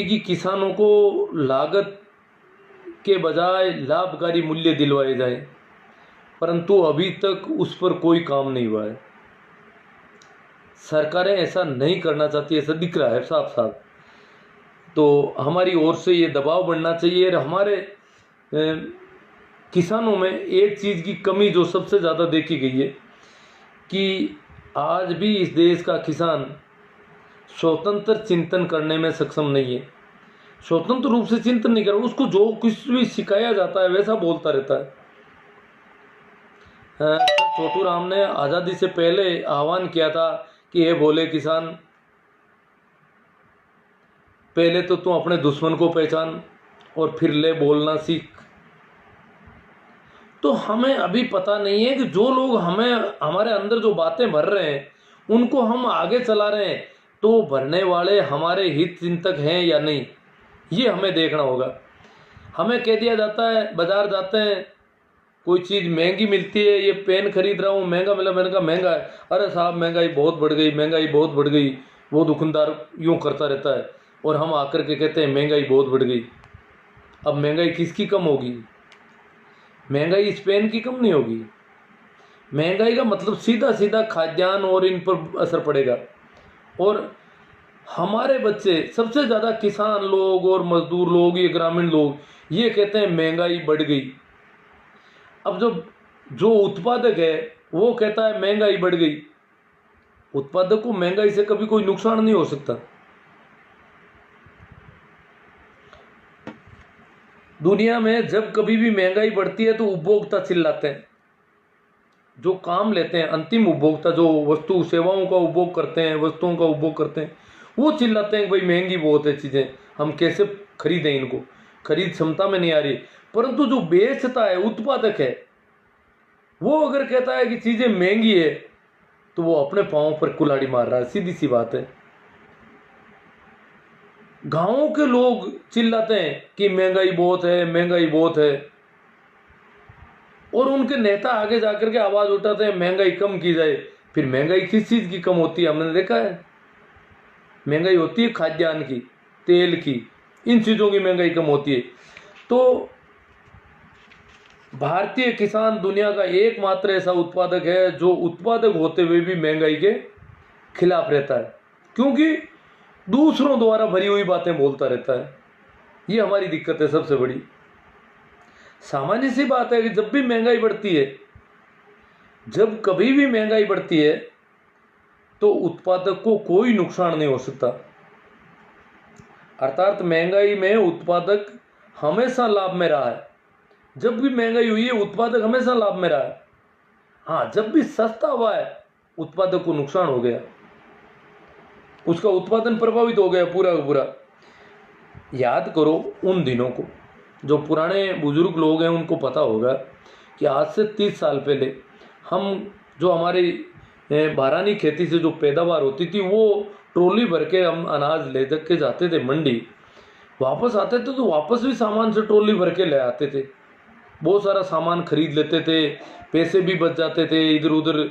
कि किसानों को लागत के बजाय लाभकारी मूल्य दिलवाए जाए, परंतु अभी तक उस पर कोई काम नहीं हुआ है। सरकारें ऐसा नहीं करना चाहती, ऐसा दिख रहा है साफ साफ। तो हमारी ओर से ये दबाव बढ़ना चाहिए। और हमारे किसानों में एक चीज़ की कमी जो सबसे ज़्यादा देखी गई है कि आज भी इस देश का किसान स्वतंत्र चिंतन करने में सक्षम नहीं है। स्वतंत्र रूप से चिंतन नहीं कर रहा, उसको जो कुछ भी सिखाया जाता है वैसा बोलता रहता है। छोटू राम ने आज़ादी से पहले आह्वान किया था कि ये बोले किसान, पहले तो तू अपने दुश्मन को पहचान और फिर ले बोलना सीख। तो हमें अभी पता नहीं है कि जो लोग हमें हमारे अंदर जो बातें भर रहे हैं उनको हम आगे चला रहे हैं, तो भरने वाले हमारे हित चिंतक हैं या नहीं, ये हमें देखना होगा। हमें कह दिया जाता है, बाजार जाते हैं, कोई चीज़ महंगी मिलती है, ये पेन खरीद रहा हूँ महंगा मिला, मैंने कहा महंगा है, अरे साहब महंगाई बहुत बढ़ गई, महंगाई बहुत बढ़ गई। वो दुकानदार यूँ करता रहता है और हम आकर के कहते हैं महंगाई बहुत बढ़ गई। अब महंगाई किसकी कम होगी? महंगाई इस पेन की कम नहीं होगी। महंगाई का मतलब सीधा सीधा खाद्यान्न और इन पर असर पड़ेगा। और हमारे बच्चे सबसे ज़्यादा किसान लोग और मजदूर लोग, ये ग्रामीण लोग, ये कहते हैं महंगाई बढ़ गई। अब जो उत्पादक है वो कहता है महंगाई बढ़ गई। उत्पादक को महंगाई से कभी कोई नुकसान नहीं हो सकता। दुनिया में जब कभी भी महंगाई बढ़ती है तो उपभोक्ता चिल्लाते हैं। जो काम लेते हैं, अंतिम उपभोक्ता जो वस्तु सेवाओं का उपभोग करते हैं, वस्तुओं का उपभोग करते हैं, वो चिल्लाते हैं कि भाई महंगी बहुत है चीज़ें, हम कैसे खरीदें इनको, खरीद क्षमता में नहीं आ रही। परंतु जो बेचता है, उत्पादक है, वो अगर कहता है कि चीज़ें महंगी है तो वो अपने पाँव पर कुल्हाड़ी मार रहा है। सीधी सी बात है। गाँव के लोग चिल्लाते हैं कि महंगाई बहुत है, महंगाई बहुत है, और उनके नेता आगे जाकर के आवाज़ उठाते हैं महंगाई कम की जाए। फिर महंगाई किस चीज़ की कम होती है? हमने देखा है। महंगाई होती है खाद्यान्न की, तेल की, इन चीज़ों की महंगाई कम होती है। तो भारतीय किसान दुनिया का एकमात्र ऐसा उत्पादक है जो उत्पादक होते हुए भी महंगाई के खिलाफ रहता है, क्योंकि दूसरों द्वारा भरी हुई बातें बोलता रहता है। ये हमारी दिक्कत है सबसे बड़ी। सामान्य सी बात है कि जब भी महंगाई बढ़ती है, जब कभी भी महंगाई बढ़ती है तो उत्पादक को कोई नुकसान नहीं हो सकता। अर्थात महंगाई में उत्पादक हमेशा लाभ में रहा है। जब भी महंगाई हुई है उत्पादक हमेशा लाभ में रहा है। हाँ, जब भी सस्ता हुआ है उत्पादक को नुकसान हो गया, उसका उत्पादन प्रभावित हो गया पूरा का पूरा। याद करो उन दिनों को, जो पुराने बुजुर्ग लोग हैं उनको पता होगा कि आज से 30 साल पहले हम जो हमारी बारानी खेती से जो पैदावार होती थी वो ट्रॉली भर के हम अनाज ले के जाते थे मंडी। वापस आते थे तो वापस भी सामान से ट्रॉली भर के ले आते थे। बहुत सारा सामान खरीद लेते थे, पैसे भी बच जाते थे, इधर उधर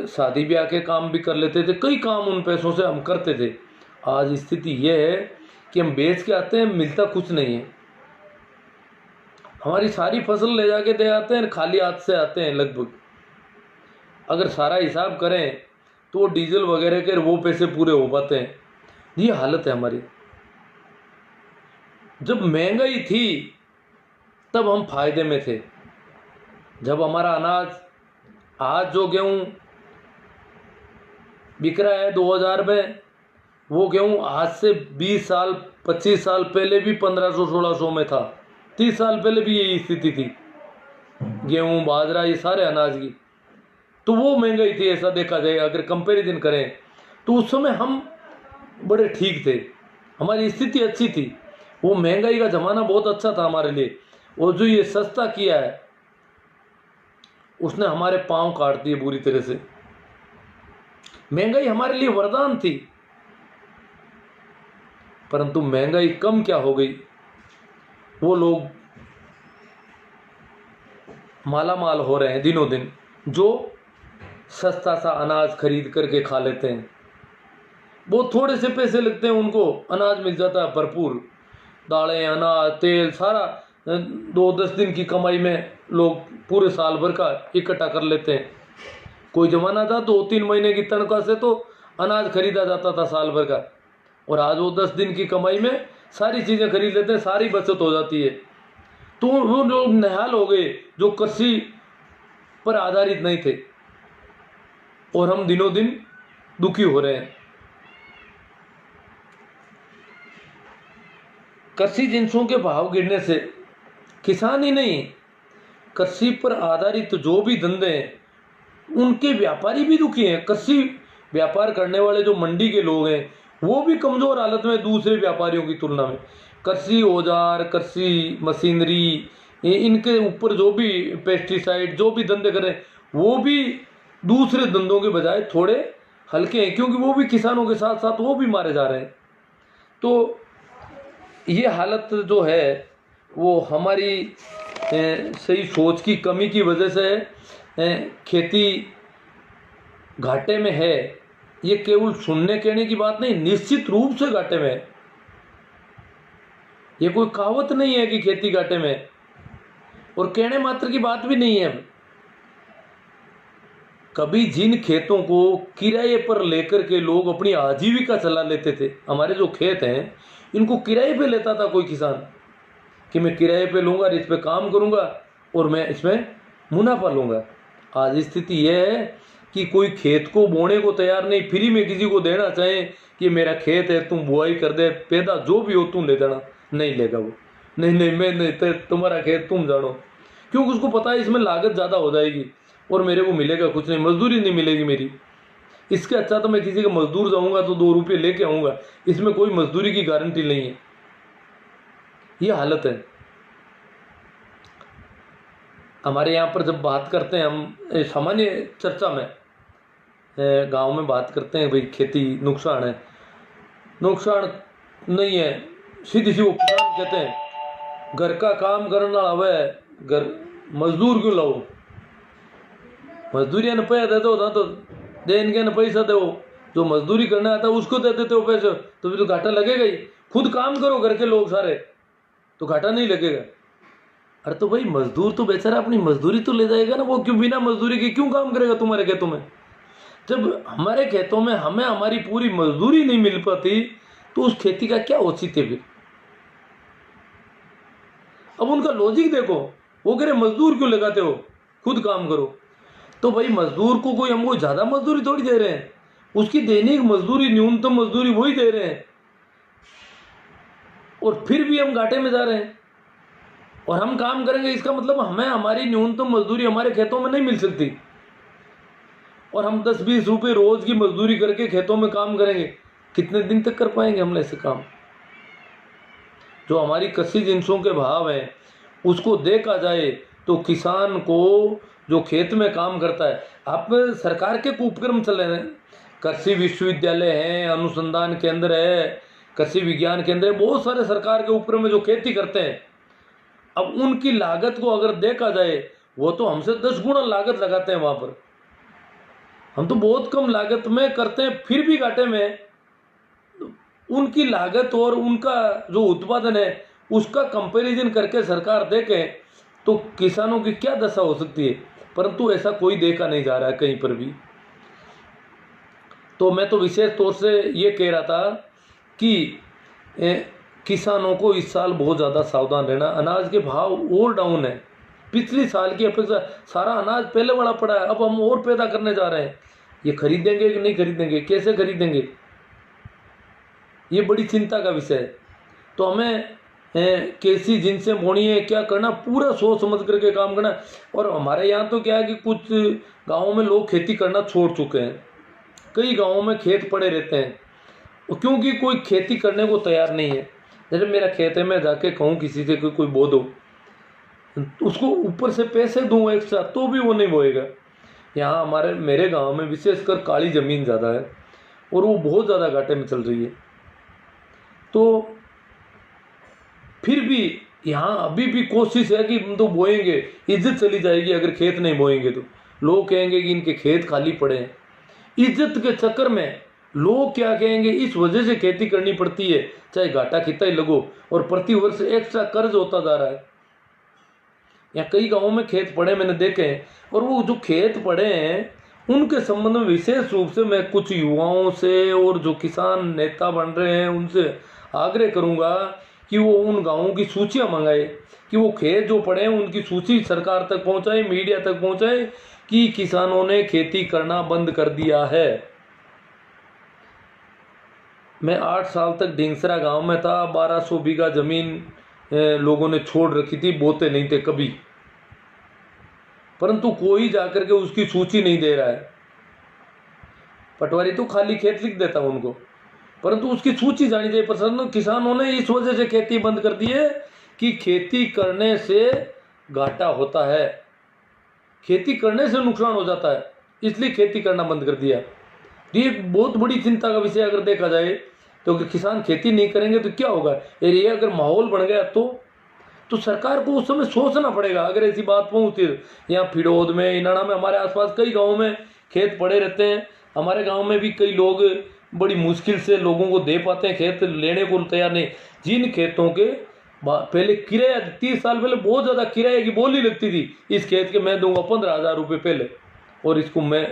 शादी ब्याह के काम भी कर लेते थे, कई काम उन पैसों से हम करते थे। आज स्थिति यह है कि हम बेच के आते हैं, मिलता कुछ नहीं है। हमारी सारी फसल ले जाके दे आते हैं, खाली हाथ से आते हैं लगभग। अगर सारा हिसाब करें तो डीजल वगैरह के वो पैसे पूरे हो पाते हैं। ये हालत है हमारी। जब महंगाई थी तब हम फायदे में थे। जब हमारा अनाज, आज जो गेहूँ बिक रहा है 2000 में, वो गेहूँ आज से 20 साल 25 साल पहले भी 1500-1600 में था। 30 साल पहले भी यही स्थिति थी, गेहूँ बाजरा ये सारे अनाज की। तो वो महंगाई थी, ऐसा देखा जाए अगर कंपैरिजन करें तो उस समय हम बड़े ठीक थे, हमारी स्थिति अच्छी थी। वो महंगाई का ज़माना बहुत अच्छा था हमारे लिए। और जो ये सस्ता किया है उसने हमारे पाँव काट दिए बुरी तरह से। महंगाई हमारे लिए वरदान थी, परंतु महंगाई कम क्या हो गई, वो लोग मालामाल हो रहे हैं दिनों दिन, जो सस्ता सा अनाज खरीद करके खा लेते हैं। बहुत थोड़े से पैसे लगते हैं, उनको अनाज मिल जाता है भरपूर, दालें, अनाज, तेल, सारा 2-10 दिन की कमाई में लोग पूरे साल भर का इकट्ठा कर लेते हैं। कोई जमाना था 2-3 महीने की तनख्वाह से तो अनाज खरीदा जाता था साल भर का, और आज वो 10 दिन की कमाई में सारी चीज़ें खरीद लेते हैं, सारी बचत हो जाती है। तो वो लोग निहाल हो गए जो कृषि पर आधारित नहीं थे, और हम दिनों दिन दुखी हो रहे हैं। कृषि जिंसों के भाव गिरने से किसान ही नहीं, कृषि पर आधारित जो भी धंधे हैं उनके व्यापारी भी दुखी हैं। कृषि व्यापार करने वाले जो मंडी के लोग हैं वो भी कमजोर हालत में दूसरे व्यापारियों की तुलना में। कृषि औजार, कृषि मशीनरी, इनके ऊपर जो भी पेस्टिसाइड, जो भी धंधे कर रहे हैं वो भी दूसरे धंधों के बजाय थोड़े हल्के हैं, क्योंकि वो भी किसानों के साथ साथ वो भी मारे जा रहे हैं। तो ये हालत जो है वो हमारी सही सोच की कमी की वजह से खेती घाटे में है। ये केवल सुनने कहने की बात नहीं, निश्चित रूप से घाटे में है। ये कोई कहावत नहीं है कि खेती घाटे में है, और कहने मात्र की बात भी नहीं है। कभी जिन खेतों को किराए पर लेकर के लोग अपनी आजीविका चला लेते थे, हमारे जो खेत हैं इनको किराए पे लेता था कोई किसान, कि मैं किराए पे लूँगा, इस पे काम करूँगा और मैं इसमें मुनाफा लूँगा। आज स्थिति यह है कि कोई खेत को बोने को तैयार नहीं, फ्री में किसी को देना चाहे कि मेरा खेत है, तुम बुआई कर दे, पैदा जो भी हो तुम ले जाना, नहीं लेगा वो। नहीं मैं नहीं, तुम्हारा खेत तुम जानो, क्योंकि उसको पता है इसमें लागत ज़्यादा हो जाएगी और मेरे को मिलेगा कुछ नहीं, मजदूरी नहीं मिलेगी मेरी। इसके अच्छा तो मैं किसी के मजदूर जाऊंगा तो 2 रुपये लेके आऊँगा, इसमें कोई मजदूरी की गारंटी नहीं है। ये हालत है हमारे यहाँ पर। जब बात करते हैं हम सामान्य चर्चा में, गांव में बात करते हैं भाई खेती नुकसान है, नुकसान नहीं है, सीधी सी वो किसान कहते हैं घर का काम करने वाला है, घर मजदूर क्यों लाओ, मजदूरी ने पैसा दे दो ना, तो दे इनके न पैसा दो, जो मजदूरी करने आता है उसको दे देते हो पैसे, तो फिर तो घाटा लगेगा ही। खुद काम करो घर के लोग सारे, तो घाटा नहीं लगेगा। अरे तो भाई मजदूर तो बेचारा अपनी मजदूरी तो ले जाएगा ना, वो क्यों बिना मजदूरी के क्यों काम करेगा तुम्हारे खेतों में? जब हमारे खेतों में हमें हमारी पूरी मजदूरी नहीं मिल पाती तो उस खेती का क्या औचित्य फिर? अब उनका लॉजिक देखो, वो कह रहे मजदूर क्यों लगाते हो, खुद काम करो। तो भाई मजदूर को कोई हमको ज़्यादा मजदूरी थोड़ी दे रहे हैं, उसकी दैनिक मजदूरी, न्यूनतम मजदूरी वही दे रहे हैं, और फिर भी हम घाटे में जा रहे हैं। और हम काम करेंगे इसका मतलब हमें हमारी न्यूनतम मजदूरी हमारे खेतों में नहीं मिल सकती, और हम 10-20 रुपये रोज की मजदूरी करके खेतों में काम करेंगे, कितने दिन तक कर पाएंगे हम ऐसे काम? जो हमारी कृषि जिंसों के भाव हैं उसको देखा जाए तो किसान को जो खेत में काम करता है, आप सरकार के उपक्रम चल रहे हैं, कृषि विश्वविद्यालय हैं, अनुसंधान केंद्र है, कृषि विज्ञान केंद्र है, बहुत सारे सरकार के उपक्रम में जो खेती करते हैं। अब उनकी लागत को अगर देखा जाए, वो तो हमसे 10 गुना लागत लगाते हैं वहाँ पर, हम तो बहुत कम लागत में करते हैं फिर भी घाटे में। उनकी लागत और उनका जो उत्पादन है उसका कंपैरिजन करके सरकार देखे तो किसानों की क्या दशा हो सकती है, परंतु ऐसा कोई देखा नहीं जा रहा है कहीं पर भी। तो मैं तो विशेष तौर से ये कह रहा था कि किसानों को इस साल बहुत ज़्यादा सावधान रहना। अनाज के भाव और डाउन है, पिछली साल की अपेक्षा सारा अनाज पहले वाला पड़ा है, अब हम और पैदा करने जा रहे हैं। ये खरीदेंगे कि नहीं खरीदेंगे, कैसे खरीदेंगे, ये बड़ी चिंता का विषय है। तो हमें कैसी जिनसे बोनी है, क्या करना, पूरा सोच समझ करके काम करना। और हमारे यहाँ तो क्या है कि कुछ गाँवों में लोग खेती करना छोड़ चुके हैं, कई गाँवों में खेत पड़े रहते हैं क्योंकि कोई खेती करने को तैयार नहीं है। जैसे मेरा खेत है, मैं जाके कहूँ किसी से कोई बो दो, उसको ऊपर से पैसे दूँ एक्स्ट्रा तो भी वो नहीं बोएगा। यहाँ मेरे गांव में विशेषकर काली ज़मीन ज़्यादा है और वो बहुत ज़्यादा घाटे में चल रही है। तो फिर भी यहाँ अभी भी कोशिश है कि हम तो बोएंगे, इज्जत चली जाएगी अगर खेत नहीं बोएंगे तो। लोग कहेंगे कि इनके खेत खाली पड़े हैं। इज्जत के चक्कर में लोग क्या कहेंगे, इस वजह से खेती करनी पड़ती है, चाहे घाटा कितना ही लगो, और प्रति वर्ष एक्स्ट्रा कर्ज होता जा रहा है। यहाँ कई गांवों में खेत पड़े मैंने देखे हैं, और वो जो खेत पड़े हैं उनके संबंध में विशेष रूप से मैं कुछ युवाओं से और जो किसान नेता बन रहे हैं उनसे आग्रह करूंगा कि वो उन गांवों की सूचियां मंगाए, कि वो खेत जो पड़े हैं उनकी सूची सरकार तक पहुंचाए, मीडिया तक पहुंचाए कि किसानों ने खेती करना बंद कर दिया है। मैं 8 साल तक ढींगसरा गांव में था, 1200 बीघा जमीन लोगों ने छोड़ रखी थी, बोते नहीं थे कभी, परंतु कोई जाकर के उसकी सूची नहीं दे रहा है। पटवारी तो खाली खेत लिख देता उनको, परंतु उसकी सूची जानी चाहिए। पर किसानों ने इस वजह से खेती बंद कर दी है कि खेती करने से घाटा होता है, खेती करने से नुकसान हो जाता है, इसलिए खेती करना बंद कर दिया। ये एक बहुत बड़ी चिंता का विषय अगर देखा जाए तो अगर किसान खेती नहीं करेंगे तो क्या होगा। ये अगर माहौल बन गया तो सरकार को उस समय सोचना पड़ेगा। अगर ऐसी बात पहुंचती है, यहाँ फिरौद में, इनाड़ा में, हमारे आसपास कई गाँव में खेत पड़े रहते हैं। हमारे गाँव में भी कई लोग बड़ी मुश्किल से लोगों को दे पाते हैं, खेत लेने को तैयार नहीं। जिन खेतों के पहले किराया 30 साल पहले बहुत ज़्यादा किराए की बोली लगती थी, इस खेत के मैं दूंगा 15,000 रुपये पहले, और इसको मैं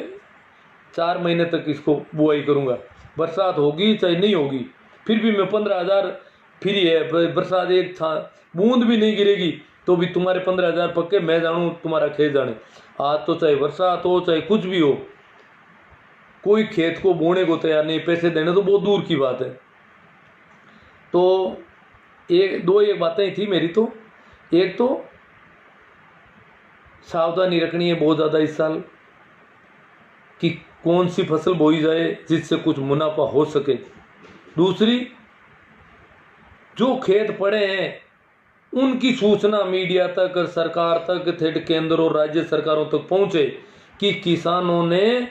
4 महीने तक इसको बुआई करूंगा, बरसात होगी चाहे नहीं होगी फिर भी मैं 15,000 फ्री है, बरसात एक बूंद भी नहीं गिरेगी तो भी तुम्हारे 15,000 पक्के, मैं जानूँ तुम्हारा खेत जाने। आज तो चाहे बरसात हो चाहे कुछ भी हो, कोई खेत को बोने को तैयार नहीं, पैसे देने तो बहुत दूर की बात है। तो एक बातें थी मेरी। तो एक तो सावधानी रखनी है बहुत ज़्यादा इस साल कि कौन सी फसल बोई जाए जिससे कुछ मुनाफा हो सके। दूसरी, जो खेत पड़े हैं उनकी सूचना मीडिया तक, सरकार तक, थेट केंद्र और राज्य सरकारों तक पहुंचे कि किसानों ने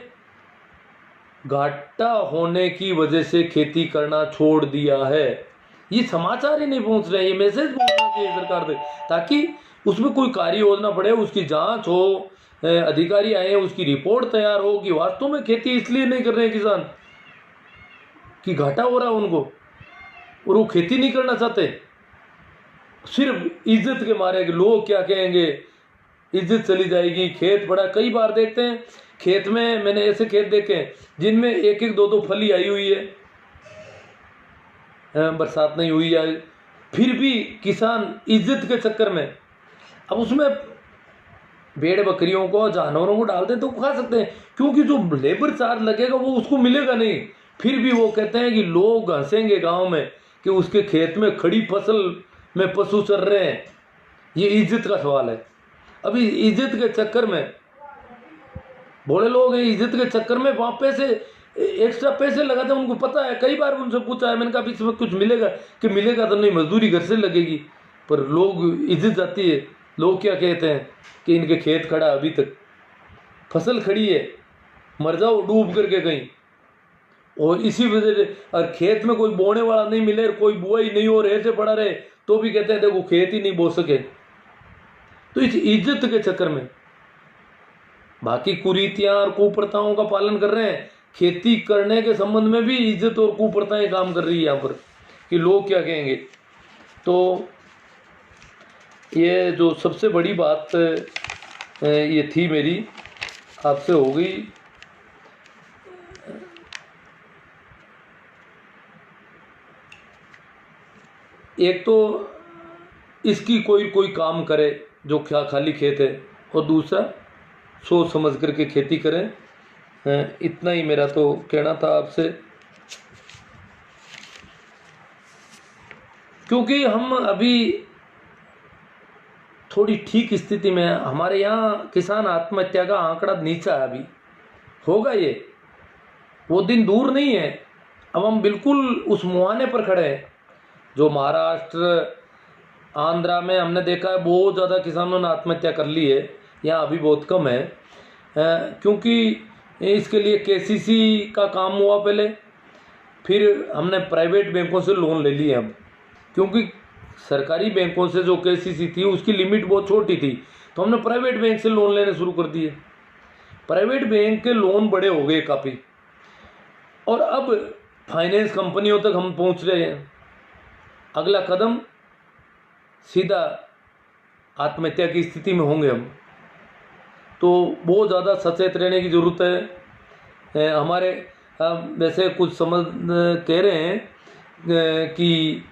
घाटा होने की वजह से खेती करना छोड़ दिया है। ये समाचार ही नहीं पहुंच रहे, ये मैसेज पहुंचना चाहिए सरकार तक, ताकि उसमें कोई कार्य योजना पड़े, उसकी जांच हो, अधिकारी आए, उसकी रिपोर्ट तैयार हो कि वास्तव में खेती इसलिए नहीं कर रहे हैं किसान कि घाटा हो रहा है उनको, और वो खेती नहीं करना चाहते सिर्फ इज्जत के मारे कि लोग क्या कहेंगे, इज्जत चली जाएगी। खेत बड़ा, कई बार देखते हैं खेत में, मैंने ऐसे खेत देखे जिनमें एक एक दो फली आई हुई है, बरसात नहीं हुई है, फिर भी किसान इज्जत के चक्कर में, अब उसमें भेड़ बकरियों को, जानवरों को डालते हैं तो खा सकते हैं, क्योंकि जो लेबर चार्ज लगेगा वो उसको मिलेगा नहीं। फिर भी वो कहते हैं कि लोग हंसेंगे गांव में कि उसके खेत में खड़ी फसल में पशु चर रहे हैं। ये इज्जत का सवाल है। अभी इज्जत के चक्कर में भोले लोग हैं, इज्जत के चक्कर में वहाँ पैसे, एक्स्ट्रा पैसे लगाते हैं। उनको पता है, कई बार उनसे पूछा है मैंने, कहा इसमें कुछ मिलेगा कि मिलेगा तो नहीं, मजदूरी घर से लगेगी, पर लोग इज्जत जाती है। लोग क्या कहते हैं कि इनके खेत खड़ा, अभी तक फसल खड़ी है, मर जाओ डूब करके कहीं। और इसी वजह से अगर खेत में कोई बोने वाला नहीं मिले, कोई बुआई नहीं हो, ऐसे पड़ा रहे, तो भी कहते हैं देखो खेत ही नहीं बो सके। तो इस इज्जत के चक्कर में बाकी कुरीतियां और कुप्रथाओं का पालन कर रहे हैं। खेती करने के संबंध में भी इज्जत और कुप्रथाएं काम कर रही है यहाँ पर कि लोग क्या कहेंगे। तो ये जो सबसे बड़ी बात ये थी मेरी, आपसे हो गई। एक तो इसकी कोई काम करे जो खाली खेत है, और दूसरा सोच समझ करके खेती करें। इतना ही मेरा तो कहना था आपसे, क्योंकि हम अभी थोड़ी ठीक स्थिति में है। हमारे यहाँ किसान आत्महत्या का आंकड़ा नीचा है, अभी होगा ये, वो दिन दूर नहीं है। अब हम बिल्कुल उस मुहाने पर खड़े हैं जो महाराष्ट्र, आंध्रा में हमने देखा है बहुत ज़्यादा किसानों ने आत्महत्या कर ली है। यहाँ अभी बहुत कम है, क्योंकि इसके लिए केसीसी का काम हुआ पहले, फिर हमने प्राइवेट बैंकों से लोन ले लिए। अब क्योंकि सरकारी बैंकों से जो केसीसी थी उसकी लिमिट बहुत छोटी थी, तो हमने प्राइवेट बैंक से लोन लेने शुरू कर दिए। प्राइवेट बैंक के लोन बड़े हो गए काफ़ी, और अब फाइनेंस कंपनियों तक हम पहुंच रहे हैं। अगला कदम सीधा आत्महत्या की स्थिति में होंगे हम। तो बहुत ज़्यादा सचेत रहने की ज़रूरत है। हमारे वैसे कुछ समझ कह रहे हैं कि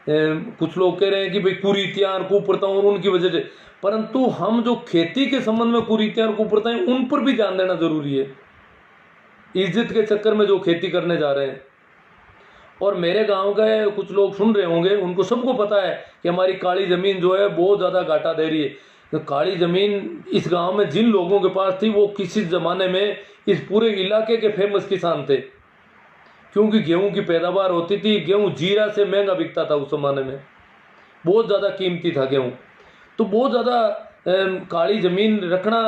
कुछ लोग कह रहे हैं कि भाई कुरीतियां कुप्रथाओं और उनकी वजह से, परंतु हम जो खेती के संबंध में कुरीतियां और कुप्रथाएं उन पर भी ध्यान देना जरूरी है। इज्जत के चक्कर में जो खेती करने जा रहे हैं, और मेरे गांव के कुछ लोग सुन रहे होंगे, उनको सबको पता है कि हमारी काली ज़मीन जो है बहुत ज़्यादा घाटा दे रही है। तो काली ज़मीन इस गांव में जिन लोगों के पास थी वो किसी ज़माने में इस पूरे इलाके के फेमस किसान थे, क्योंकि गेहूं की पैदावार होती थी। गेहूं जीरा से महंगा बिकता था उस ज़माने में, बहुत ज़्यादा कीमती था गेहूं। तो बहुत ज़्यादा काली ज़मीन रखना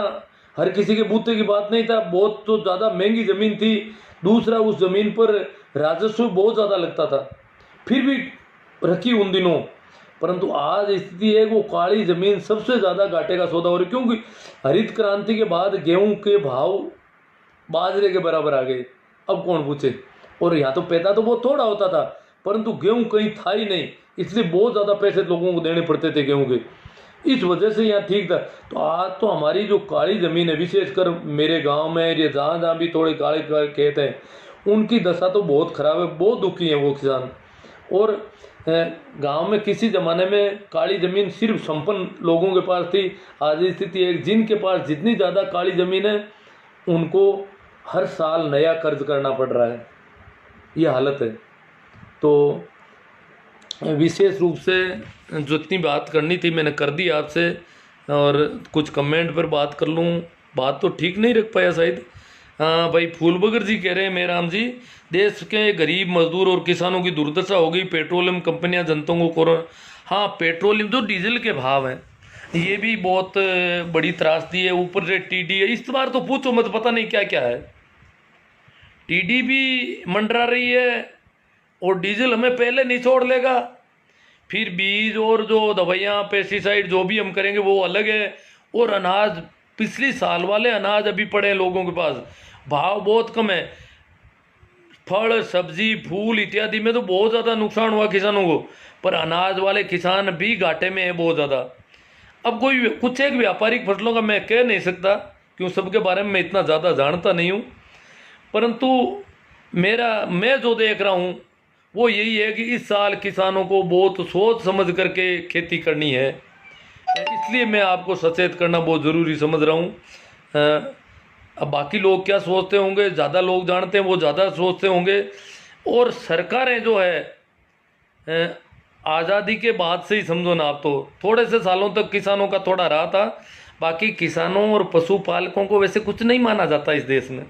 हर किसी के बूते की बात नहीं था, बहुत तो ज़्यादा महंगी ज़मीन थी। दूसरा, उस ज़मीन पर राजस्व बहुत ज़्यादा लगता था, फिर भी रखी उन दिनों। परंतु आज स्थिति है वो काली ज़मीन सबसे ज़्यादा घाटे का सौदा हो रही, क्योंकि हरित क्रांति के बाद गेहूं के भाव बाजरे के बराबर आ गए। अब कौन पूछे। और यहाँ तो पैदा तो बहुत थोड़ा होता था, परंतु गेहूं कहीं था ही नहीं, इसलिए बहुत ज़्यादा पैसे लोगों को देने पड़ते थे गेहूं के। इस वजह से यहाँ ठीक था। तो आज तो हमारी जो काली ज़मीन है, विशेषकर मेरे गांव में ये जहाँ जहाँ भी थोड़े काले खेत हैं, उनकी दशा तो बहुत ख़राब है, बहुत दुखी है वो किसान। और गांव में किसी ज़माने में काली ज़मीन सिर्फ संपन्न लोगों के पास थी। आज स्थिति है जिनके पास जितनी ज़्यादा काली ज़मीन है उनको हर साल नया कर्ज करना पड़ रहा है, ये हालत है। तो विशेष रूप से जो इतनी बात करनी थी मैंने कर दी आपसे, और कुछ कमेंट पर बात कर लूँ, बात तो ठीक नहीं रख पाया शायद। भाई फूलबगर जी कह रहे हैं, मेराम जी, देश के गरीब मजदूर और किसानों की दुर्दशा हो गई, पेट्रोलियम कंपनियां जनताओं को कोरोना। हाँ, पेट्रोलियम जो डीजल के भाव हैं ये भी बहुत बड़ी त्रासदी है। ऊपर से टीडी है, इस बार तो पूछो मत, पता नहीं क्या क्या है। टीडी भी मंडरा रही है और डीजल हमें पहले निचोड़ लेगा। फिर बीज और जो दवाइयाँ पेस्टिसाइड जो भी हम करेंगे वो अलग है। और अनाज, पिछली साल वाले अनाज अभी पड़े हैं लोगों के पास, भाव बहुत कम है। फल सब्जी फूल इत्यादि में तो बहुत ज़्यादा नुकसान हुआ किसानों को, पर अनाज वाले किसान भी घाटे में है बहुत ज़्यादा। अब कोई कुछ एक व्यापारिक फसलों का मैं कह नहीं सकता, क्यों सबके बारे में मैं इतना ज़्यादा जानता नहीं हूँ, परंतु मैं जो देख रहा हूँ वो यही है कि इस साल किसानों को बहुत सोच समझ करके खेती करनी है। इसलिए मैं आपको सचेत करना बहुत ज़रूरी समझ रहा हूँ। अब बाकी लोग क्या सोचते होंगे, ज़्यादा लोग जानते हैं, वो ज़्यादा सोचते होंगे। और सरकारें जो है आज़ादी के बाद से ही समझो ना, आप तो थोड़े से सालों तक किसानों का थोड़ा रहा था, बाकी किसानों और पशुपालकों को वैसे कुछ नहीं माना जाता इस देश में।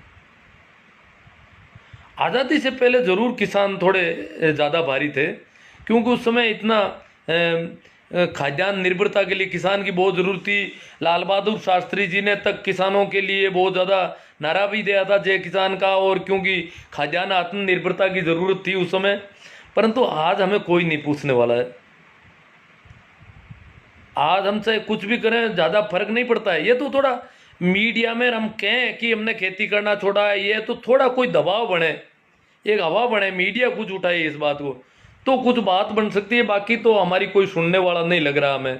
आज़ादी से पहले ज़रूर किसान थोड़े ज़्यादा भारी थे, क्योंकि उस समय इतना खाद्यान्न निर्भरता के लिए किसान की बहुत ज़रूरत थी। लाल बहादुर शास्त्री जी ने तक किसानों के लिए बहुत ज़्यादा नारा भी दिया था, जय किसान का, और क्योंकि खाद्यान्न आत्मनिर्भरता की ज़रूरत थी उस समय। परंतु आज हमें कोई नहीं पूछने वाला है। आज हमसे कुछ भी करें ज़्यादा फर्क नहीं पड़ता है। ये तो थोड़ा मीडिया में हम कहें कि हमने खेती करना छोड़ा है, ये तो थोड़ा कोई दबाव बने, एक हवा बने, मीडिया कुछ उठाए इस बात को, तो कुछ बात बन सकती है। बाकी तो हमारी कोई सुनने वाला नहीं लग रहा हमें।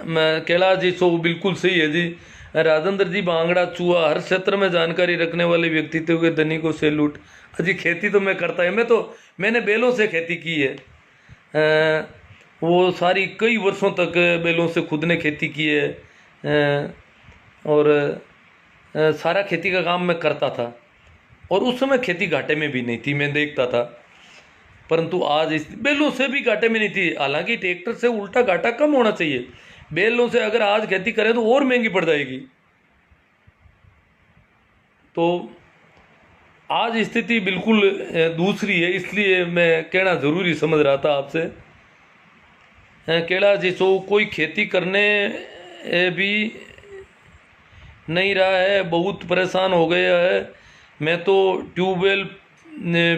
मैं कैलाश जी सो बिल्कुल सही है जी। राजेंद्र जी बांगड़ा चूहा, हर क्षेत्र में जानकारी रखने वाले व्यक्तित्व के धनी को सैल्यूट। अजी खेती तो मैं करता है, मैंने बैलों से खेती की है। वो सारी कई वर्षों तक बैलों से खुद ने खेती की है, और सारा खेती का काम मैं करता था। और उस समय खेती घाटे में भी नहीं थी, मैं देखता था। परंतु आज इस बैलों से भी घाटे में नहीं थी। हालांकि ट्रैक्टर से उल्टा घाटा कम होना चाहिए, बैलों से अगर आज खेती करें तो और महंगी पड़ जाएगी। तो आज स्थिति बिल्कुल दूसरी है, इसलिए मैं कहना ज़रूरी समझ रहा था आपसे। कैलाश जी सो कोई खेती करने भी नहीं रहा है, बहुत परेशान हो गया है। मैं तो ट्यूबवेल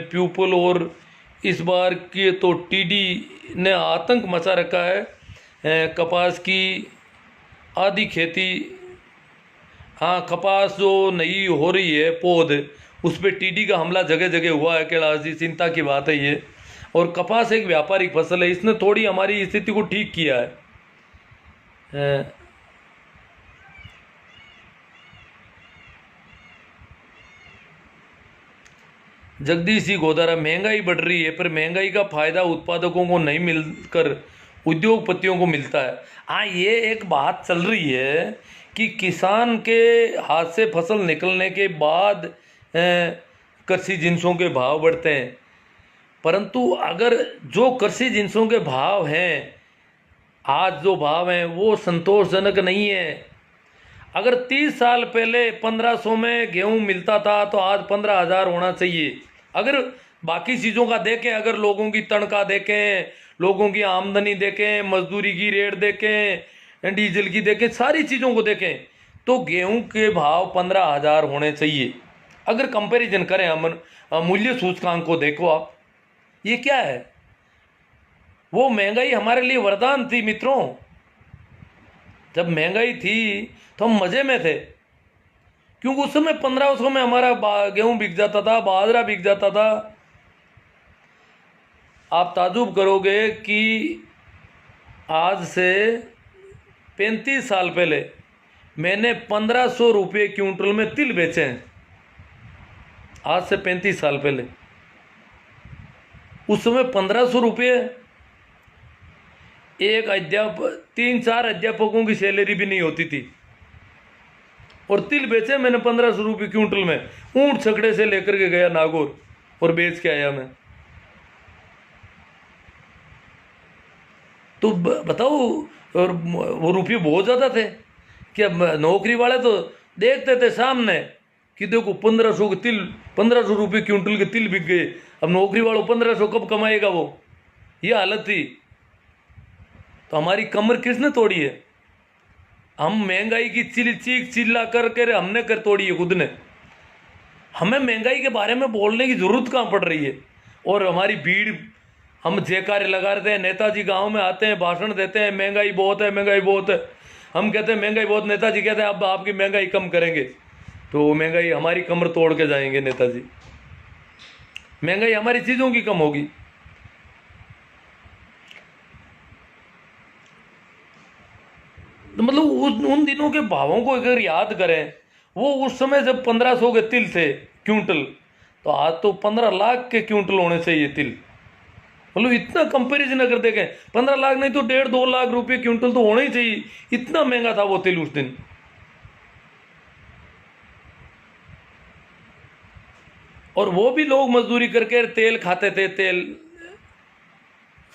प्यूपल, और इस बार की तो टीडी ने आतंक मचा रखा है। कपास की आधी खेती हाँ, कपास जो नई हो रही है पौध, उस पर टीडी का हमला जगह जगह हुआ है कैलाश जी, चिंता की बात है ये। और कपास एक व्यापारिक फसल है, इसने थोड़ी हमारी स्थिति को ठीक किया है। जगदीश जी गोदारा, महंगाई बढ़ रही है पर महंगाई का फायदा उत्पादकों को नहीं मिलकर उद्योगपतियों को मिलता है। हाँ, ये एक बात चल रही है कि किसान के हाथ से फसल निकलने के बाद कृषि जिंसों के भाव बढ़ते हैं, परंतु अगर जो कृषि जिंसों के भाव हैं, आज जो भाव हैं वो संतोषजनक नहीं है। अगर 30 साल पहले 1500 में गेहूं मिलता था तो आज 15,000 होना चाहिए। अगर बाकी चीज़ों का देखें, अगर लोगों की तनख्वाह देखें, लोगों की आमदनी देखें, मजदूरी की रेट देखें, डीजल की देखें, सारी चीज़ों को देखें, तो गेहूं के भाव 15,000 होने चाहिए। अगर कंपैरिजन करें हम मूल्य सूचकांक को, देखो आप, ये क्या है? वो महंगाई हमारे लिए वरदान थी मित्रों। जब महंगाई थी तो हम मजे में थे, क्योंकि उस समय 1500 में हमारा गेहूं बिक जाता था, बाजरा बिक जाता था। आप ताजुब करोगे कि आज से 35 साल पहले मैंने 1500 रुपये क्विंटल में तिल बेचे हैं। आज से 35 साल पहले, उस समय 1500 रुपये, एक अध्यापक, 3-4 अध्यापकों की सैलरी भी नहीं होती थी, और तिल बेचे मैंने 1500 रुपये क्विंटल में। ऊंट छकड़े से लेकर के गया नागौर और बेच के आया मैं। तो बताओ, और वो रुपये बहुत ज़्यादा थे कि अब नौकरी वाले तो देखते थे सामने कि देखो 1500 के तिल, 1500 रुपये क्विंटल के तिल बिक गए। अब नौकरी वालों 1500 कब कमाएगा वो? ये हालत थी। तो हमारी कमर किसने तोड़ी है? हम महंगाई की चीख चिल्ला कर हमने कर तोड़ी है खुद ने। हमें महंगाई के बारे में बोलने की जरूरत कहाँ पड़ रही है? और हमारी भीड़, हम जयकारे लगा रहे हैं, नेताजी गांव में आते हैं, भाषण देते हैं, महंगाई बहुत है, महंगाई बहुत है। हम कहते हैं महंगाई बहुत, नेताजी कहते हैं अब आपकी महंगाई कम करेंगे। तो महंगाई हमारी कमर तोड़ के जाएंगे नेताजी। महंगाई हमारी चीज़ों की कम होगी। तो मतलब उन दिनों के भावों को अगर याद करें, वो उस समय जब 1500 के तिल थे क्विंटल, तो आज तो 15 लाख के क्विंटल होने चाहिए तिल। मतलब इतना कंपैरिजन अगर देखें, 15 लाख नहीं तो 1.5-2 लाख रुपये क्विंटल तो होना ही चाहिए। इतना महंगा था वो तिल उस दिन। और वो भी लोग मजदूरी करके तेल खाते थे, तेल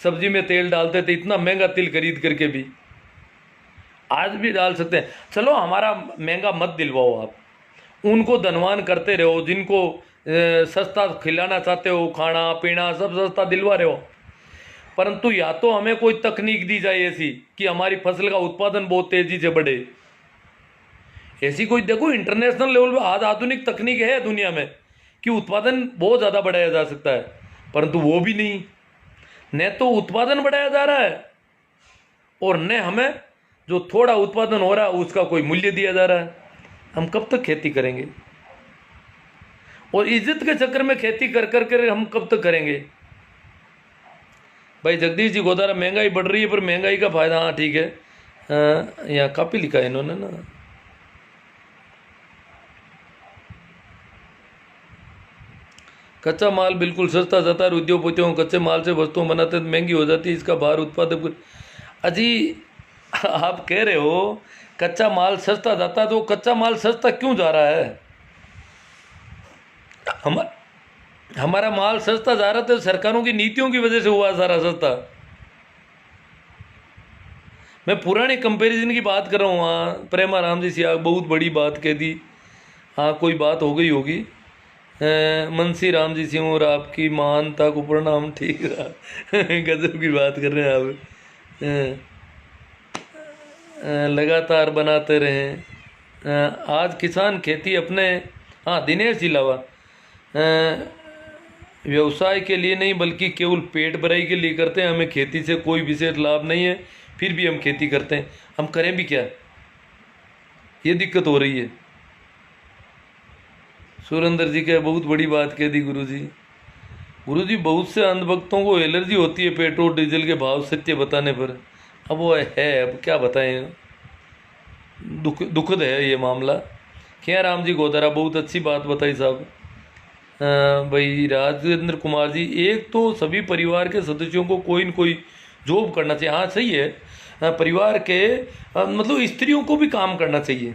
सब्जी में तेल डालते थे, इतना महंगा तिल खरीद करके भी। आज भी डाल सकते हैं। चलो हमारा महंगा मत दिलवाओ, आप उनको धनवान करते रहो, जिनको सस्ता खिलाना चाहते हो, खाना पीना सब सस्ता दिलवा रहे हो। परंतु या तो हमें कोई तकनीक दी जाए ऐसी कि हमारी फसल का उत्पादन बहुत तेजी से बढ़े। ऐसी कोई, देखो इंटरनेशनल लेवल पे आज आधुनिक तकनीक है दुनिया में कि उत्पादन बहुत ज़्यादा बढ़ाया जा सकता है, परंतु वो भी नहीं। न तो उत्पादन बढ़ाया जा रहा है और न हमें जो थोड़ा उत्पादन हो रहा है उसका कोई मूल्य दिया जा रहा है। हम कब तक खेती करेंगे? और इज्जत के चक्कर में खेती कर कर कर हम कब तक करेंगे? भाई जगदीश जी गोदारा, महंगाई बढ़ रही है पर महंगाई का फायदा, हाँ ठीक है, यहाँ कापी लिखा है इन्होंने ना। कच्चा माल बिल्कुल सस्ता जाता है, उद्योगपतियों कच्चे माल से वस्तुएं बनाते तो महंगी हो जाती है, इसका भार उत्पादक। अजी आप कह रहे हो कच्चा माल सस्ता जाता है, तो कच्चा माल सस्ता क्यों जा रहा है? हमारा माल सस्ता जा रहा था, सरकारों की नीतियों की वजह से हुआ सारा सस्ता। मैं पुराने कंपैरिजन की बात कर रहा हूँ। हाँ, प्रेमा राम जी सियाग बहुत बड़ी बात कह दी। हाँ, कोई बात हो गई होगी। मुंशी राम जी सिंह और आपकी महानता को प्रणाम, ठीक रहा। गजब की बात कर रहे हैं आप। लगातार बनाते रहें। आज किसान खेती अपने, हाँ दिनेश जी लावा, व्यवसाय के लिए नहीं बल्कि केवल पेट भराई के लिए करते हैं। हमें खेती से कोई विशेष लाभ नहीं है, फिर भी हम खेती करते हैं। हम करें भी क्या? ये दिक्कत हो रही है। सुरेंद्र जी के बहुत बड़ी बात कह दी गुरुजी। गुरुजी बहुत से अंधभक्तों को एलर्जी होती है पेट्रोल डीजल के भाव सत्य बताने पर। अब वो है, अब क्या बताएं, दुखद है ये मामला। क्या राम जी गोदारा बहुत अच्छी बात बताई साहब। भाई राजेंद्र कुमार जी, एक तो सभी परिवार के सदस्यों को कोई न कोई जॉब करना चाहिए। हाँ सही है, परिवार के मतलब स्त्रियों को भी काम करना चाहिए।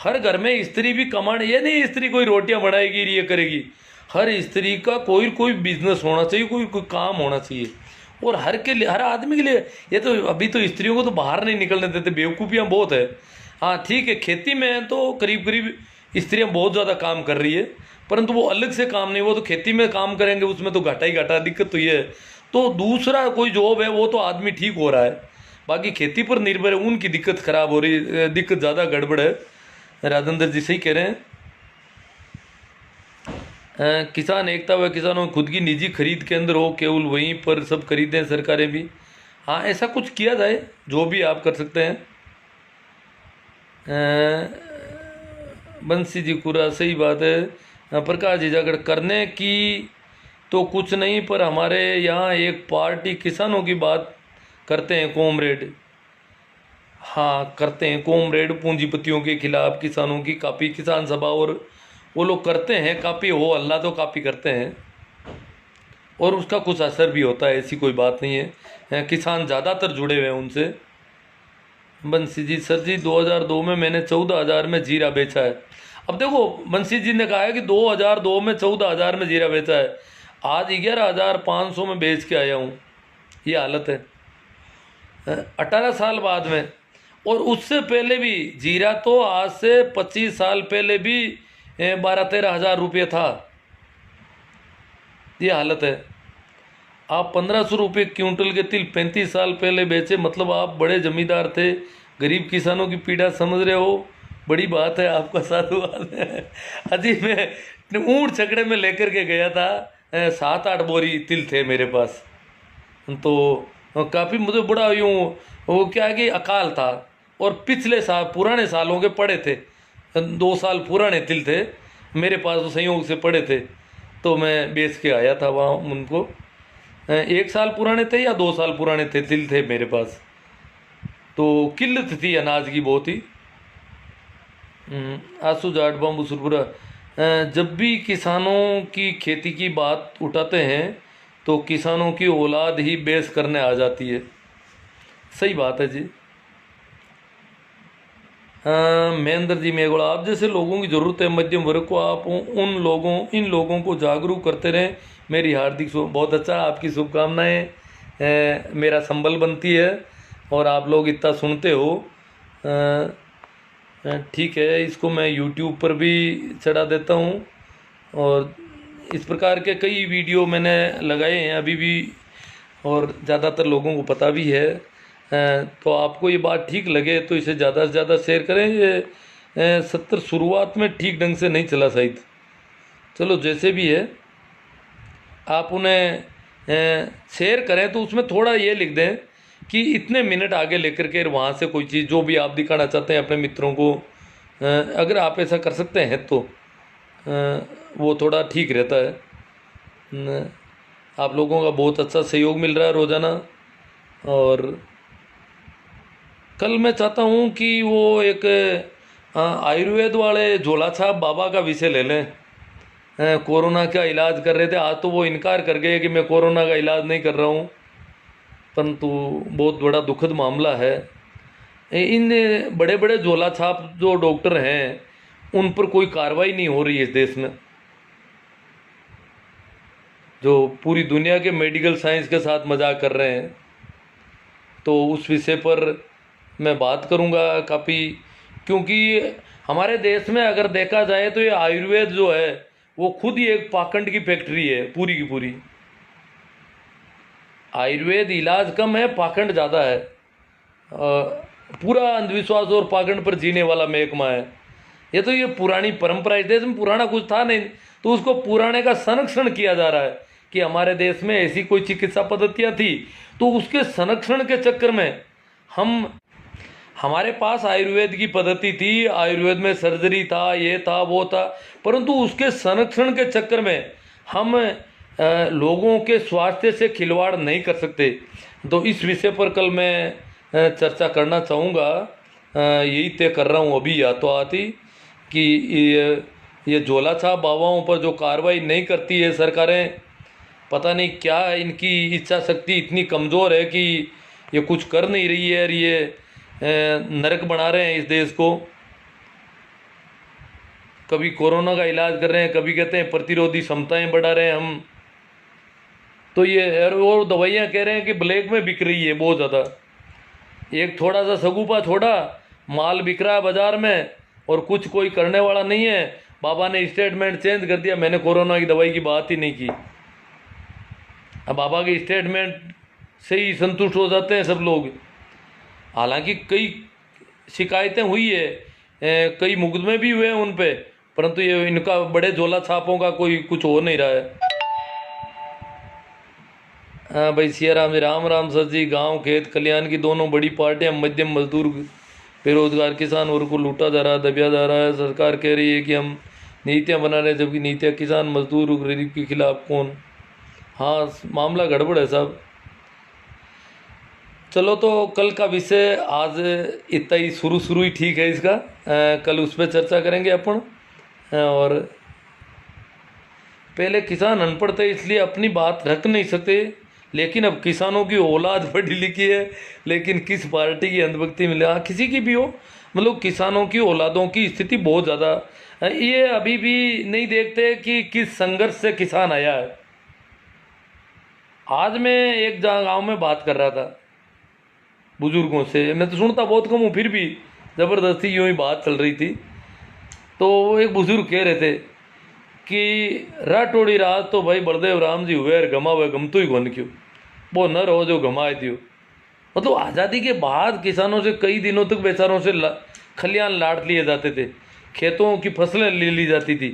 हर घर में स्त्री भी कमाने, ये नहीं स्त्री कोई रोटियां बनाएगी ये करेगी। हर स्त्री का कोई कोई बिजनेस होना चाहिए, कोई कोई काम होना चाहिए। और हर के लिए, हर आदमी के लिए। ये तो अभी तो स्त्रियों को तो बाहर नहीं निकलने देते, बेवकूफ़ियाँ बहुत है। हाँ ठीक है, खेती में तो करीब करीब स्त्रियाँ बहुत ज़्यादा काम कर रही है, परंतु वो अलग से काम नहीं, वो तो खेती में काम करेंगे, उसमें तो घाटा ही घाटा। दिक्कत तो ये है। तो दूसरा कोई जॉब है वो तो आदमी ठीक हो रहा है, बाकी खेती पर निर्भर है, उनकी दिक्कत खराब हो रही है, दिक्कत ज़्यादा गड़बड़ है। राजेंद्र जी सही कह रहे हैं। किसान एकता व किसानों खुद की निजी खरीद केंद्र हो, केवल वहीं पर सब खरीदें, सरकारें भी। हाँ ऐसा कुछ किया जाए, जो भी आप कर सकते हैं। बंसी जी पूरा सही बात है। प्रकाश जी जाकर करने की तो कुछ नहीं, पर हमारे यहाँ एक पार्टी किसानों की बात करते हैं, कॉमरेड। हाँ करते हैं कॉमरेड, पूंजीपतियों के खिलाफ किसानों की काफ़ी किसान सभा, और वो लोग करते हैं काफ़ी, हो अल्लाह तो काफ़ी करते हैं, और उसका कुछ असर भी होता है, ऐसी कोई बात नहीं है। किसान ज़्यादातर जुड़े हुए हैं उनसे। बंसी जी, सर जी 2002 में मैंने 14,000 में जीरा बेचा है। अब देखो बंसी जी ने कहा है कि 2002 में 14,000 में जीरा बेचा है, आज 11,500 में बेच के आया हूँ। ये हालत है 18 साल बाद में। और उससे पहले भी जीरा तो आज से 25 साल पहले भी 12-13 हज़ार रुपये था। ये हालत है। आप 1,500 रुपये क्विंटल के तिल 35 साल पहले बेचे, मतलब आप बड़े जमींदार थे, गरीब किसानों की पीड़ा समझ रहे हो। बड़ी बात है, आपका साधुवाद है। अजी मैं ऊँट छकड़े में लेकर के गया था, 7-8 बोरी तिल थे मेरे पास, तो काफ़ी मुझे बड़ा यूँ वो क्या है कि अकाल था। और पिछले साल पुराने सालों के पड़े थे, 2 साल पुराने तिल थे मेरे पास, तो संयोग से पड़े थे, तो मैं बेच के आया था वहाँ उनको। 1 साल पुराने थे या 2 साल पुराने थे तिल थे मेरे पास, तो किल्लत थी अनाज की बहुत ही। आंसू जाट बम्बू सुरपुरा, जब भी किसानों की खेती की बात उठाते हैं तो किसानों की औलाद ही बेस करने आ जाती है। सही बात है जी। महेंद्र जी मेघोड़ा, आप जैसे लोगों की ज़रूरत है, मध्यम वर्ग को, आप इन लोगों को जागरूक करते रहें। मेरी हार्दिक बहुत अच्छा, आपकी शुभकामनाएं मेरा संबल बनती है, और आप लोग इतना सुनते हो। ठीक है, इसको मैं YouTube पर भी चढ़ा देता हूँ, और इस प्रकार के कई वीडियो मैंने लगाए हैं अभी भी, और ज़्यादातर लोगों को पता भी है। तो आपको ये बात ठीक लगे तो इसे ज़्यादा से ज़्यादा शेयर करें। ये सत्र शुरुआत में ठीक ढंग से नहीं चला शायद, चलो जैसे भी है, आप उन्हें शेयर करें तो उसमें थोड़ा ये लिख दें कि इतने मिनट आगे लेकर के वहाँ से कोई चीज़ जो भी आप दिखाना चाहते हैं अपने मित्रों को, अगर आप ऐसा कर सकते हैं तो वो थोड़ा ठीक रहता है। आप लोगों का बहुत अच्छा सहयोग मिल रहा है रोज़ाना, और कल मैं चाहता हूँ कि वो एक आयुर्वेद वाले झोला छाप बाबा का विषय ले लें। कोरोना का इलाज कर रहे थे, आज तो वो इनकार कर गए कि मैं कोरोना का इलाज नहीं कर रहा हूँ, परंतु बहुत बड़ा दुखद मामला है। इन बड़े बड़े झोला छाप जो डॉक्टर हैं उन पर कोई कार्रवाई नहीं हो रही है इस देश में, जो पूरी दुनिया के मेडिकल साइंस के साथ मजाक कर रहे हैं। तो उस विषय पर मैं बात करूंगा काफ़ी, क्योंकि हमारे देश में अगर देखा जाए तो ये आयुर्वेद जो है वो खुद ही एक पाखंड की फैक्ट्री है पूरी की पूरी। आयुर्वेद इलाज कम है, पाखंड ज़्यादा है, पूरा अंधविश्वास और पाखंड पर जीने वाला महकमा है ये। तो ये पुरानी परंपरा, इस देश में पुराना कुछ था नहीं, तो उसको पुराने का संरक्षण किया जा रहा है कि हमारे देश में ऐसी कोई चिकित्सा पद्धतियाँ थी, तो उसके संरक्षण के चक्कर में हमारे पास आयुर्वेद की पद्धति थी, आयुर्वेद में सर्जरी था, ये था, वो था, परंतु उसके संरक्षण के चक्कर में हम लोगों के स्वास्थ्य से खिलवाड़ नहीं कर सकते। तो इस विषय पर कल मैं चर्चा करना चाहूँगा। यही तय कर रहा हूँ अभी या तो आती कि ये झोला छाप बाबाओं पर जो कार्रवाई नहीं करती है सरकारें, पता नहीं क्या इनकी इच्छा शक्ति इतनी कमज़ोर है कि ये कुछ कर नहीं रही है और ये नरक बना रहे हैं इस देश को। कभी कोरोना का इलाज कर रहे हैं, कभी कहते हैं प्रतिरोधी क्षमताएं बढ़ा रहे हैं हम, तो ये और दवाइयाँ कह रहे हैं कि ब्लैक में बिक रही है बहुत ज़्यादा। एक थोड़ा सा सगुफा छोड़ा, माल बिक रहा है बाज़ार में और कुछ कोई करने वाला नहीं है। बाबा ने स्टेटमेंट चेंज कर दिया, मैंने कोरोना की दवाई की बात ही नहीं की। अब बाबा के स्टेटमेंट से ही संतुष्ट हो जाते हैं सब लोग। हालांकि कई शिकायतें हुई है, कई मुकदमे भी हुए हैं उन पे, परंतु ये इनका बड़े झोला छापों का कोई कुछ हो नहीं रहा है। हाँ भाई, सिया राम जी, राम राम सर जी। गांव खेत कल्याण की दोनों बड़ी पार्टियां मध्यम मजदूर बेरोजगार किसान वर्ग को लूटा जा रहा है, दबिया जा रहा है। सरकार कह रही है कि हम नीतियां बना रहे हैं, जबकि नीतियां किसान मजदूर गरीब के खिलाफ कौन। हाँ, मामला गड़बड़ है साहब। चलो, तो कल का विषय आज इतना ही, शुरू ही ठीक है इसका। कल उस पर चर्चा करेंगे अपन। और पहले किसान अनपढ़ थे इसलिए अपनी बात रख नहीं सकते, लेकिन अब किसानों की औलाद पढ़ी लिखी है, लेकिन किस पार्टी की अंधभक्ति मिले, हाँ किसी की भी हो, मतलब किसानों की औलादों की स्थिति बहुत ज़्यादा, ये अभी भी नहीं देखते कि किस संघर्ष से किसान आया है। आज मैं एक गांव में बात कर रहा था बुजुर्गों से, मैं तो सुनता बहुत कम हूँ, फिर भी ज़बरदस्ती यूँ ही बात चल रही थी। तो वो एक बुजुर्ग कह रहे थे कि राठौड़ी रात तो भाई बलदेव राम जी हुए और गमा हुए गम तो ही कौन क्यों, वो न रहो जो गमाए थी। मतलब आज़ादी के बाद किसानों से कई दिनों तक बेचारों से खलियान लाट लिए जाते थे, खेतों की फसलें ले ली जाती थी।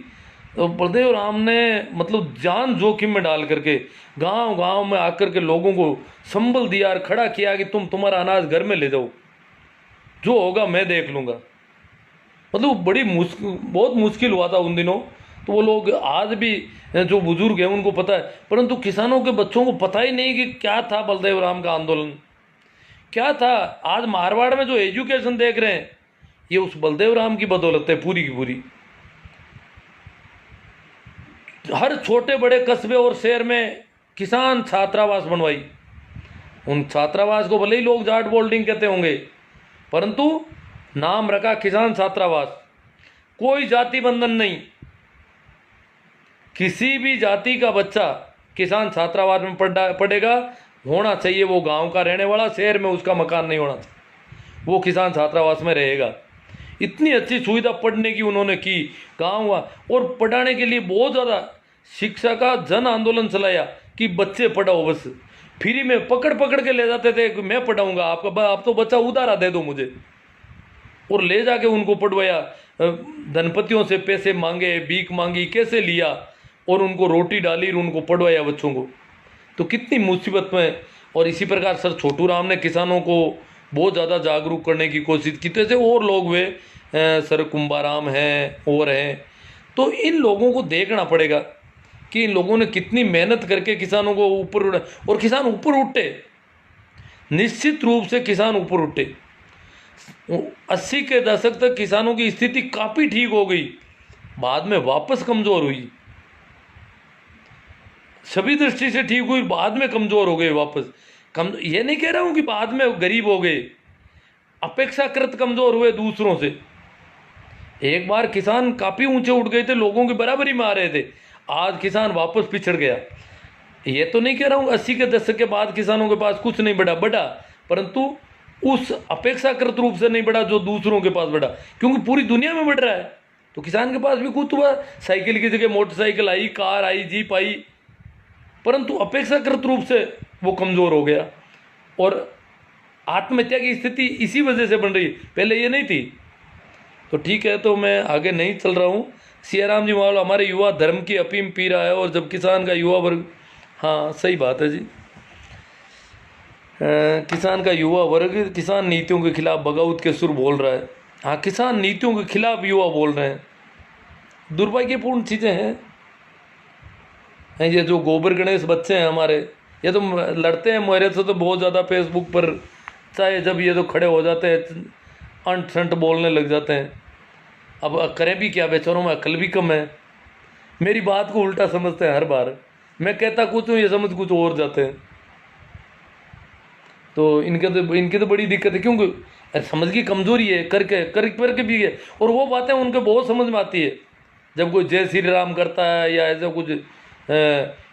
तो बलदेव राम ने मतलब जान जोखिम में डाल करके गांव गांव में आकर के लोगों को संबल दिया और खड़ा किया कि तुम तुम्हारा अनाज घर में ले जाओ, जो होगा मैं देख लूँगा। मतलब बहुत मुश्किल हुआ था उन दिनों। तो वो लोग आज भी जो बुजुर्ग हैं उनको पता है, परंतु किसानों के बच्चों को पता ही नहीं कि क्या था बलदेव राम का आंदोलन, क्या था। आज मारवाड़ में जो एजुकेशन देख रहे हैं ये उस बलदेव राम की बदौलत है पूरी की पूरी। हर छोटे बड़े कस्बे और शहर में किसान छात्रावास बनवाई। उन छात्रावास को भले ही लोग जाट बोल्डिंग कहते होंगे, परंतु नाम रखा किसान छात्रावास। कोई जाति बंधन नहीं, किसी भी जाति का बच्चा किसान छात्रावास में पढ़ेगा, होना चाहिए वो गांव का रहने वाला, शहर में उसका मकान नहीं होना चाहिए, वो किसान छात्रावास में रहेगा। इतनी अच्छी सुविधा पढ़ने की उन्होंने की गाँव, और पढ़ाने के लिए बहुत ज़्यादा शिक्षा का जन आंदोलन चलाया कि बच्चे पढ़ाओ, बस फ्री में पकड़ के ले जाते थे कि मैं पढ़ाऊँगा आपका, आप तो बच्चा उधारा दे दो मुझे, और ले जाके उनको पढ़वाया। धनपतियों से पैसे मांगे, भीख मांगी, कैसे लिया, और उनको रोटी डाली और उनको पढ़वाया बच्चों को। तो कितनी मुसीबत में। और इसी प्रकार सर छोटू राम ने किसानों को बहुत ज़्यादा जागरूक करने की कोशिश की। जैसे और लोग वे सर कुंभाराम हैं और हैं, तो इन लोगों को देखना पड़ेगा कि इन लोगों ने कितनी मेहनत करके किसानों को ऊपर उड़ा, और किसान ऊपर उठे, निश्चित रूप से किसान ऊपर उठे। 80 के दशक तक किसानों की स्थिति काफ़ी ठीक हो गई, बाद में वापस कमज़ोर हुई, सभी दृष्टि से ठीक हुई, बाद में कमज़ोर हो गए वापस। ये नहीं कह रहा हूँ कि बाद में गरीब हो गए, अपेक्षाकृत कमज़ोर हुए दूसरों से। एक बार किसान काफ़ी ऊंचे उठ गए थे, लोगों की बराबरी में आ रहे थे, आज किसान वापस पिछड़ गया। ये तो नहीं कह रहा हूँ 80 के दशक के बाद किसानों के पास कुछ नहीं बढ़ा, परंतु उस अपेक्षाकृत रूप से नहीं बढ़ा जो दूसरों के पास बढ़ा, क्योंकि पूरी दुनिया में बढ़ रहा है। तो किसान के पास भी कुछ हुआ, साइकिल की जगह मोटरसाइकिल आई, कार आई, जीप आई, परंतु अपेक्षाकृत रूप से वो कमज़ोर हो गया। और आत्महत्या की स्थिति इसी वजह से बन रही है, पहले ये नहीं थी। तो ठीक है, तो मैं आगे नहीं चल रहा हूँ। सियाराम जी माल हमारे युवा धर्म की अफीम पी रहा है, और जब किसान का युवा वर्ग, हाँ सही बात है जी। किसान का युवा वर्ग किसान नीतियों के खिलाफ बगावत के सुर बोल रहा है। हाँ, किसान नीतियों के खिलाफ युवा बोल रहे हैं। दुर्भाग्यपूर्ण चीज़ें हैं। ये जो गोबर गणेश बच्चे हैं हमारे, ये तो लड़ते हैं मेरे से तो बहुत ज़्यादा फेसबुक पर, चाहे जब ये तो खड़े हो जाते हैं अंट शंट बोलने लग जाते हैं। अब करें भी क्या, बेचारों में अकल भी कम है। मेरी बात को उल्टा समझते हैं हर बार। मैं कहता कुछ हूँ, ये समझ कुछ और जाते हैं। तो इनकी तो बड़ी दिक्कत है, क्योंकि समझ की कमज़ोरी है, करके भी है। और वो बातें उनके बहुत समझ में आती है। जब कोई जय श्री राम करता है या ऐसा कुछ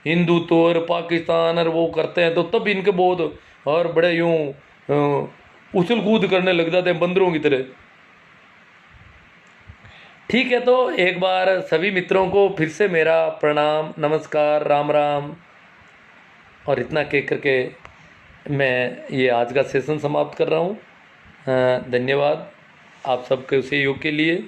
हिंदुत्व और पाकिस्तान और वो करते हैं, तो तब इनके बहुत और बड़े यूँ उछल कूद करने लग जाते हैं बंदरों की तरह। ठीक है, तो एक बार सभी मित्रों को फिर से मेरा प्रणाम, नमस्कार, राम राम। और इतना कह करके मैं ये आज का सेशन समाप्त कर रहा हूँ। धन्यवाद आप सबके सहयोग के लिए।